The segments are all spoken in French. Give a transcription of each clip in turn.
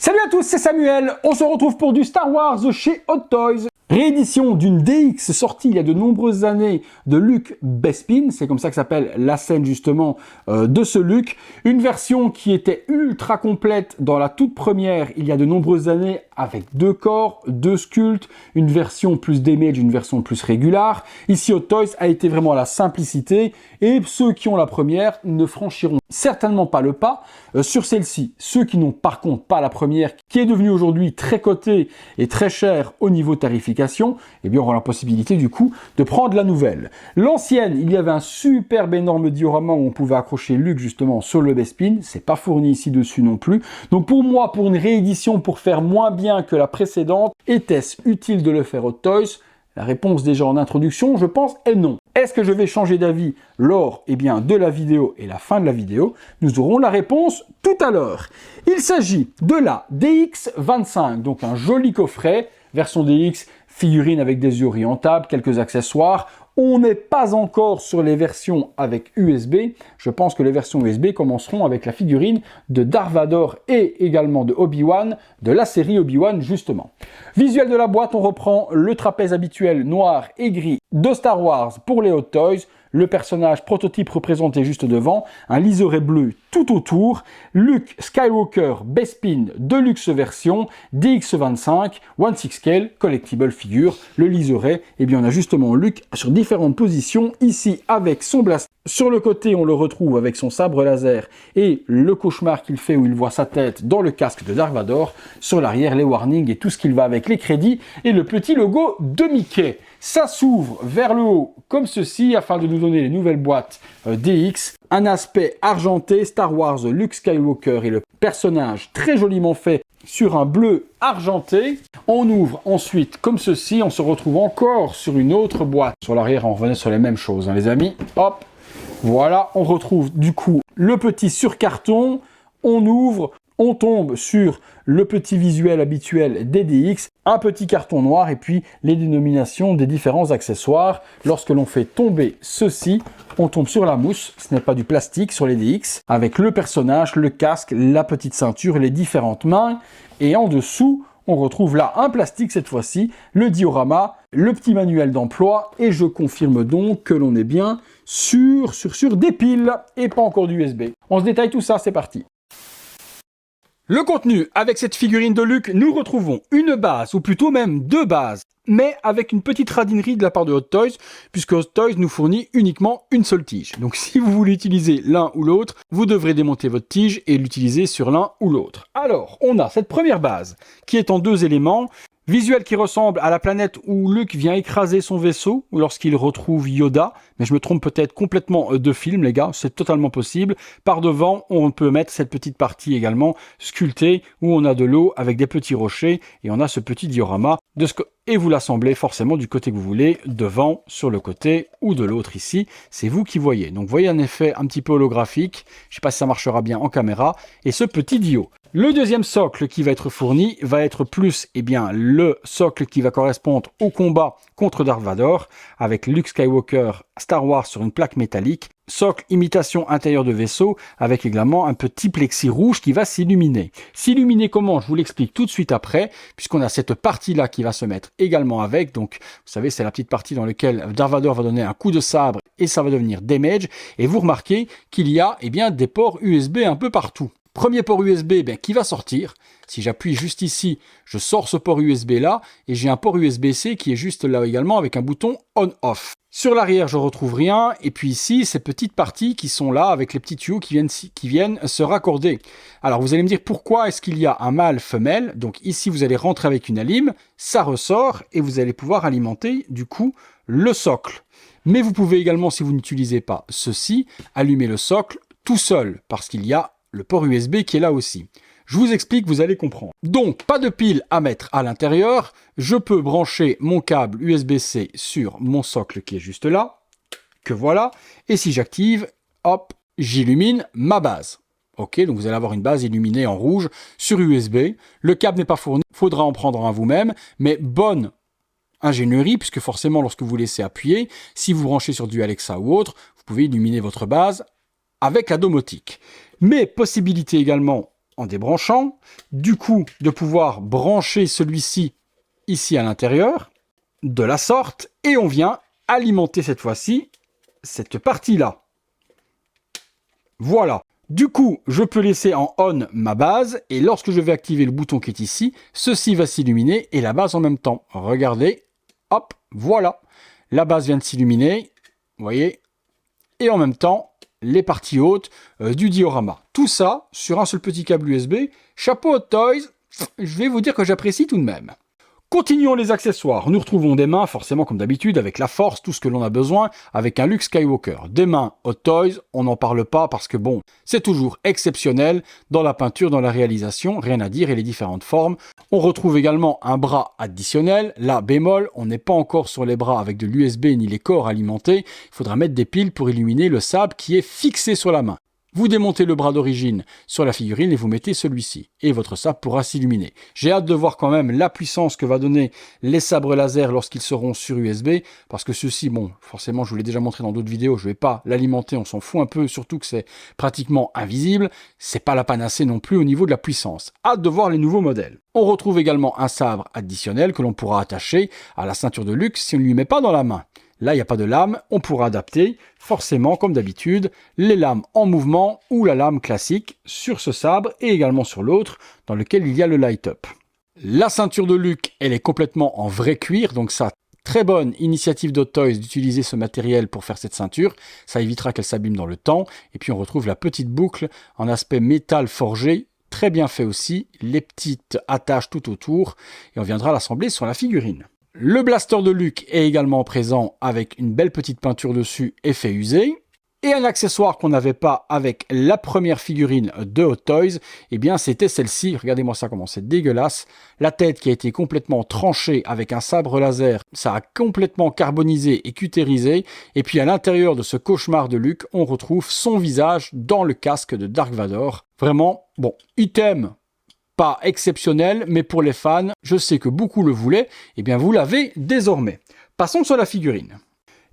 Salut à tous, c'est Samuel. On se retrouve pour du Star Wars chez Hot Toys. Réédition d'une DX sortie il y a de nombreuses années de Luke Bespin, c'est comme ça que s'appelle la scène justement de ce Luke. Une version qui était ultra complète dans la toute première il y a de nombreuses années avec 2 corps, 2 sculptes, une version plus damage, une version plus régulière. Ici Hot Toys a été vraiment à la simplicité et ceux qui ont la première ne franchiront certainement pas le pas sur celle-ci. Ceux qui n'ont par contre pas la première, qui est devenue aujourd'hui très cotée et très chère au niveau tarification, eh bien, auront la possibilité du coup de prendre la nouvelle. L'ancienne, il y avait un superbe énorme diorama où on pouvait accrocher Luke justement sur le Bespin. C'est pas fourni ici dessus non plus. Donc pour moi, pour une réédition, pour faire moins bien que la précédente, était-ce utile de le faire Hot Toys? La réponse déjà en introduction, je pense, est non. Est-ce que je vais changer d'avis lors de la vidéo et la fin de la vidéo? Nous aurons la réponse tout à l'heure. Il s'agit de la DX25, donc un joli coffret, version DX, figurine avec des yeux orientables, quelques accessoires. On n'est pas encore sur les versions avec USB. Je pense que les versions USB commenceront avec la figurine de Darth Vader et également de Obi-Wan, de la série Obi-Wan justement. Visuel de la boîte, on reprend le trapèze habituel noir et gris de Star Wars pour les Hot Toys. Le personnage prototype représenté juste devant, un liseré bleu tout autour, Luke Skywalker Bespin Deluxe version, DX25, 1/6 scale, collectible figure, le liseré, et bien on a justement Luke sur différentes positions, ici avec son blaster. Sur le côté, on le retrouve avec son sabre laser et le cauchemar qu'il fait où il voit sa tête dans le casque de Darth Vader. Sur l'arrière, les warnings et tout ce qu'il va avec les crédits et le petit logo de Mickey. Ça s'ouvre vers le haut comme ceci afin de nous donner les nouvelles boîtes DX. Un aspect argenté, Star Wars Luke Skywalker et le personnage très joliment fait sur un bleu argenté. On ouvre ensuite comme ceci, on se retrouve encore sur une autre boîte. Sur l'arrière, on revenait sur les mêmes choses, hein, les amis. Hop, voilà, on retrouve du coup le petit sur-carton. On ouvre, on tombe sur le petit visuel habituel des DX, un petit carton noir et puis les dénominations des différents accessoires. Lorsque l'on fait tomber ceci, on tombe sur la mousse, ce n'est pas du plastique sur les DX, avec le personnage, le casque, la petite ceinture, les différentes mains. Et en dessous, on retrouve là un plastique cette fois-ci, le diorama, le petit manuel d'emploi et je confirme donc que l'on est bien sur des piles et pas encore d'USB. On se détaille tout ça, c'est parti. Le contenu, avec cette figurine de Luke, nous retrouvons une base, ou plutôt même 2 bases, mais avec une petite radinerie de la part de Hot Toys, puisque Hot Toys nous fournit uniquement une seule tige. Donc si vous voulez utiliser l'un ou l'autre, vous devrez démonter votre tige et l'utiliser sur l'un ou l'autre. Alors, on a cette première base, qui est en 2 éléments. Visuel qui ressemble à la planète où Luke vient écraser son vaisseau lorsqu'il retrouve Yoda. Mais je me trompe peut-être complètement de film, les gars. C'est totalement possible. Par devant, on peut mettre cette petite partie également sculptée où on a de l'eau avec des petits rochers et on a ce petit diorama et vous l'assemblez forcément du côté que vous voulez, devant, sur le côté ou de l'autre ici. C'est vous qui voyez. Donc, vous voyez un effet un petit peu holographique. Je ne sais pas si ça marchera bien en caméra. Et ce petit dio. Le deuxième socle qui va être fourni va être plus le socle qui va correspondre au combat contre Darth Vader avec Luke Skywalker Star Wars sur une plaque métallique. Socle imitation intérieur de vaisseau avec également un petit plexi rouge qui va s'illuminer. S'illuminer comment? Je vous l'explique tout de suite après puisqu'on a cette partie-là qui va se mettre également avec. Donc vous savez, c'est la petite partie dans laquelle Darth Vader va donner un coup de sabre et ça va devenir damage. Et vous remarquez qu'il y a des ports USB un peu partout. Premier port USB qui va sortir. Si j'appuie juste ici, je sors ce port USB là et j'ai un port USB-C qui est juste là également avec un bouton on-off. Sur l'arrière, je retrouve rien et puis ici, ces petites parties qui sont là avec les petits tuyaux qui viennent se raccorder. Alors vous allez me dire pourquoi est-ce qu'il y a un mâle-femelle. Donc ici, vous allez rentrer avec une alim, ça ressort et vous allez pouvoir alimenter du coup le socle. Mais vous pouvez également, si vous n'utilisez pas ceci, allumer le socle tout seul parce qu'il y a le port USB qui est là aussi. Je vous explique, vous allez comprendre. Donc, pas de pile à mettre à l'intérieur. Je peux brancher mon câble USB-C sur mon socle qui est juste là, que voilà. Et si j'active, hop, j'illumine ma base. Ok, donc vous allez avoir une base illuminée en rouge sur USB. Le câble n'est pas fourni, il faudra en prendre un vous-même, mais bonne ingénierie, puisque forcément, lorsque vous laissez appuyer, si vous branchez sur du Alexa ou autre, vous pouvez illuminer votre base avec la domotique. Mais possibilité également en débranchant, du coup de pouvoir brancher celui-ci ici à l'intérieur, de la sorte, et on vient alimenter cette fois-ci cette partie-là. Voilà. Du coup, je peux laisser en on ma base, et lorsque je vais activer le bouton qui est ici, ceci va s'illuminer et la base en même temps. Regardez, hop, voilà. La base vient de s'illuminer, vous voyez, et en même temps, les parties hautes du diorama. Tout ça sur un seul petit câble USB. Chapeau Hot Toys, je vais vous dire que j'apprécie tout de même. Continuons les accessoires. Nous retrouvons des mains, forcément comme d'habitude, avec la force, tout ce que l'on a besoin, avec un Luke Skywalker. Des mains Hot Toys, on n'en parle pas parce que bon, c'est toujours exceptionnel dans la peinture, dans la réalisation, rien à dire, et les différentes formes. On retrouve également un bras additionnel, là bémol, on n'est pas encore sur les bras avec de l'USB ni les corps alimentés, il faudra mettre des piles pour illuminer le sabre qui est fixé sur la main. Vous démontez le bras d'origine sur la figurine et vous mettez celui-ci. Et votre sabre pourra s'illuminer. J'ai hâte de voir quand même la puissance que va donner les sabres laser lorsqu'ils seront sur USB. Parce que ceci, bon, forcément, je vous l'ai déjà montré dans d'autres vidéos. Je ne vais pas l'alimenter, on s'en fout un peu. Surtout que c'est pratiquement invisible. C'est pas la panacée non plus au niveau de la puissance. Hâte de voir les nouveaux modèles. On retrouve également un sabre additionnel que l'on pourra attacher à la ceinture de Luke si on ne lui met pas dans la main. Là, il n'y a pas de lame, on pourra adapter, forcément, comme d'habitude, les lames en mouvement ou la lame classique sur ce sabre et également sur l'autre, dans lequel il y a le light-up. La ceinture de Luke, elle est complètement en vrai cuir, donc ça, très bonne initiative d'Hot Toys d'utiliser ce matériel pour faire cette ceinture. Ça évitera qu'elle s'abîme dans le temps. Et puis on retrouve la petite boucle en aspect métal forgé, très bien fait aussi, les petites attaches tout autour, et on viendra l'assembler sur la figurine. Le blaster de Luke est également présent avec une belle petite peinture dessus, effet usé. Et un accessoire qu'on n'avait pas avec la première figurine de Hot Toys, eh bien c'était celle-ci. Regardez-moi ça comment c'est dégueulasse. La tête qui a été complètement tranchée avec un sabre laser, ça a complètement carbonisé et cutérisé. Et puis à l'intérieur de ce cauchemar de Luke, on retrouve son visage dans le casque de Dark Vador. Vraiment, bon, item pas exceptionnel, mais pour les fans, je sais que beaucoup le voulaient, et bien vous l'avez désormais. Passons sur la figurine.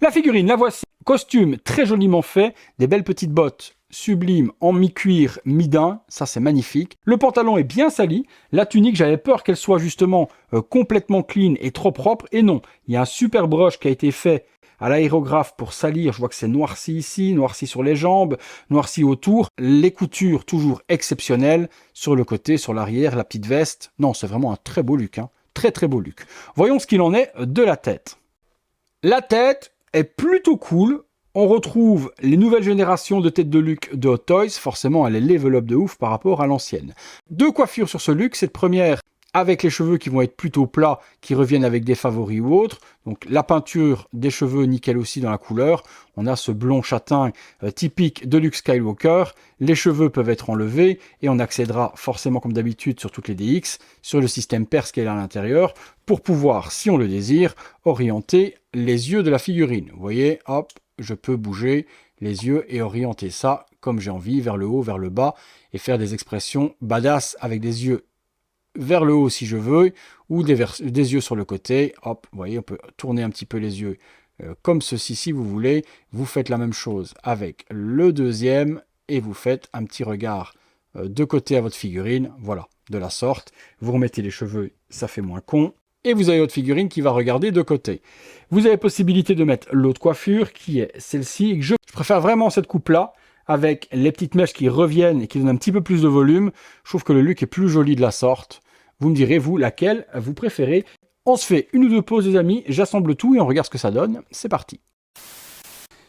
La figurine, la voici. Costume très joliment fait, des belles petites bottes sublimes en mi-cuir, mi-daim, ça c'est magnifique. Le pantalon est bien sali, la tunique, j'avais peur qu'elle soit justement complètement clean et trop propre, et non, il y a un super brush qui a été fait à l'aérographe pour salir, je vois que c'est noirci ici, noirci sur les jambes, noirci autour. Les coutures toujours exceptionnelles sur le côté, sur l'arrière, la petite veste. Non, c'est vraiment un très beau look, hein. Très très beau look. Voyons ce qu'il en est de la tête. La tête est plutôt cool. On retrouve les nouvelles générations de têtes de Luke de Hot Toys. Forcément, elle est level up de ouf par rapport à l'ancienne. Deux coiffures sur ce Luke. Cette première avec les cheveux qui vont être plutôt plats, qui reviennent avec des favoris ou autres. Donc la peinture des cheveux nickel aussi dans la couleur. On a ce blond châtain typique de Luke Skywalker. Les cheveux peuvent être enlevés et on accédera forcément comme d'habitude sur toutes les DX, sur le système perce qui est là à l'intérieur, pour pouvoir, si on le désire, orienter les yeux de la figurine. Vous voyez, hop, je peux bouger les yeux et orienter ça comme j'ai envie, vers le haut, vers le bas, et faire des expressions badass avec des yeux vers le haut si je veux, ou des yeux sur le côté. Hop, vous voyez, on peut tourner un petit peu les yeux comme ceci si vous voulez. Vous faites la même chose avec le deuxième, et vous faites un petit regard de côté à votre figurine, voilà, de la sorte. Vous remettez les cheveux, ça fait moins con. Et vous avez votre figurine qui va regarder de côté. Vous avez possibilité de mettre l'autre coiffure, qui est celle-ci. Je préfère vraiment cette coupe-là, avec les petites mèches qui reviennent et qui donnent un petit peu plus de volume. Je trouve que le look est plus joli de la sorte. Vous me direz, vous, laquelle vous préférez. On se fait une ou deux pauses, les amis. J'assemble tout et on regarde ce que ça donne. C'est parti.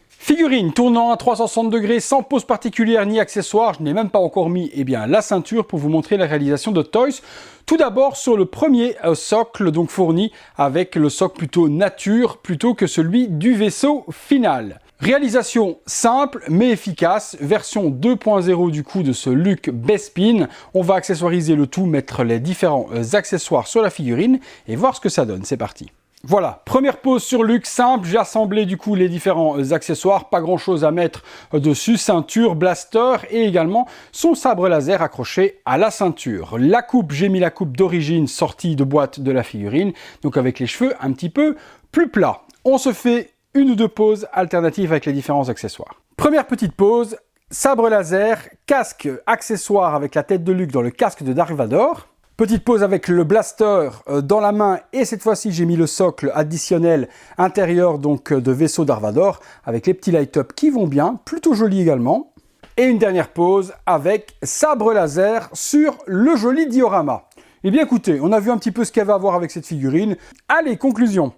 Figurine tournant à 360 degrés, sans pose particulière ni accessoire. Je n'ai même pas encore mis la ceinture pour vous montrer la réalisation de Toys. Tout d'abord sur le premier socle donc fourni avec le socle plutôt nature plutôt que celui du vaisseau final. Réalisation simple mais efficace, version 2.0 du coup de ce Luke Bespin. On va accessoiriser le tout, mettre les différents accessoires sur la figurine et voir ce que ça donne. C'est parti. Voilà, première pose sur Luke simple, j'ai assemblé du coup les différents accessoires, pas grand chose à mettre dessus, ceinture, blaster et également son sabre laser accroché à la ceinture. La coupe, j'ai mis la coupe d'origine sortie de boîte de la figurine, donc avec les cheveux un petit peu plus plats. On se fait une ou deux poses alternatives avec les différents accessoires. Première petite pose, sabre laser, casque, accessoire avec la tête de Luke dans le casque de Dark Vador. Petite pause avec le blaster dans la main et cette fois-ci j'ai mis le socle additionnel intérieur donc de vaisseau Dark Vador avec les petits light-up qui vont bien, plutôt joli également. Et une dernière pause avec sabre laser sur le joli diorama. Eh bien écoutez, on a vu un petit peu ce qu'elle va avoir avec cette figurine. Allez, conclusion.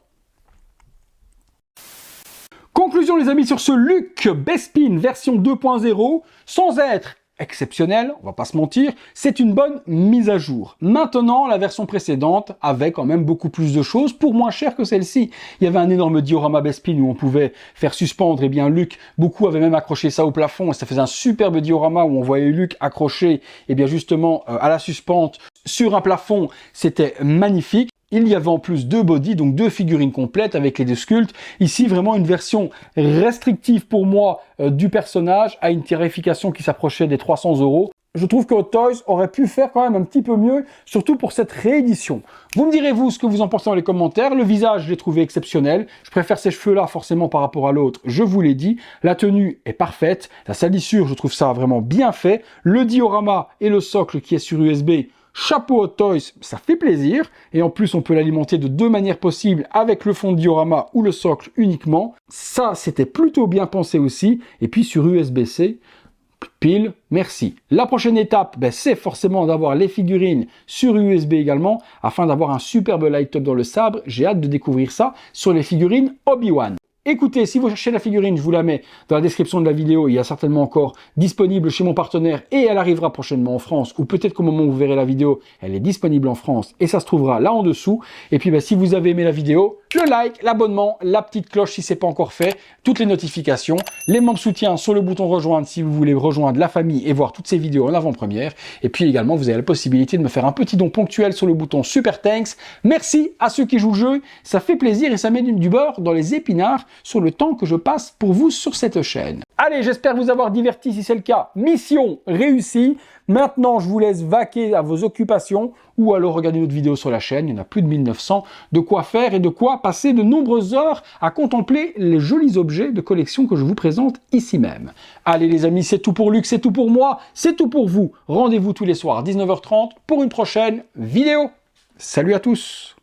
Conclusion les amis sur ce Luke Bespin version 2.0, sans être exceptionnel, on va pas se mentir, c'est une bonne mise à jour. Maintenant, la version précédente avait quand même beaucoup plus de choses pour moins cher que celle-ci. Il y avait un énorme diorama Bespin où on pouvait faire suspendre, et bien Luke, beaucoup avaient même accroché ça au plafond et ça faisait un superbe diorama où on voyait Luke accroché, et bien justement à la suspente sur un plafond, c'était magnifique. Il y avait en plus deux bodies, donc deux figurines complètes avec les deux sculptes. Ici, vraiment une version restrictive pour moi du personnage à une tarification qui s'approchait des 300 €. Je trouve que Hot Toys aurait pu faire quand même un petit peu mieux, surtout pour cette réédition. Vous me direz, vous, ce que vous en pensez dans les commentaires. Le visage, je l'ai trouvé exceptionnel. Je préfère ces cheveux-là, forcément, par rapport à l'autre. Je vous l'ai dit. La tenue est parfaite. La salissure, je trouve ça vraiment bien fait. Le diorama et le socle qui est sur USB, chapeau Hot Toys, ça fait plaisir. Et en plus, on peut l'alimenter de deux manières possibles, avec le fond de diorama ou le socle uniquement. Ça, c'était plutôt bien pensé aussi. Et puis sur USB-C, pile, merci. La prochaine étape, c'est forcément d'avoir les figurines sur USB également, afin d'avoir un superbe light-up dans le sabre. J'ai hâte de découvrir ça sur les figurines Obi-Wan. Écoutez, si vous cherchez la figurine, je vous la mets dans la description de la vidéo. Il y a certainement encore disponible chez mon partenaire et elle arrivera prochainement en France. Ou peut-être qu'au moment où vous verrez la vidéo, elle est disponible en France et ça se trouvera là en dessous. Et puis si vous avez aimé la vidéo, le like, l'abonnement, la petite cloche si ce n'est pas encore fait, toutes les notifications, les membres soutiens sur le bouton rejoindre si vous voulez rejoindre la famille et voir toutes ces vidéos en avant-première. Et puis également, vous avez la possibilité de me faire un petit don ponctuel sur le bouton Super Thanks. Merci à ceux qui jouent le jeu, ça fait plaisir et ça met du beurre dans les épinards sur le temps que je passe pour vous sur cette chaîne. Allez, j'espère vous avoir diverti. Si c'est le cas, mission réussie. Maintenant, je vous laisse vaquer à vos occupations ou alors regarder notre vidéo sur la chaîne. Il y en a plus de 1900. De quoi faire et de quoi passer de nombreuses heures à contempler les jolis objets de collection que je vous présente ici même. Allez les amis, c'est tout pour Luc, c'est tout pour moi, c'est tout pour vous. Rendez-vous tous les soirs à 19h30 pour une prochaine vidéo. Salut à tous!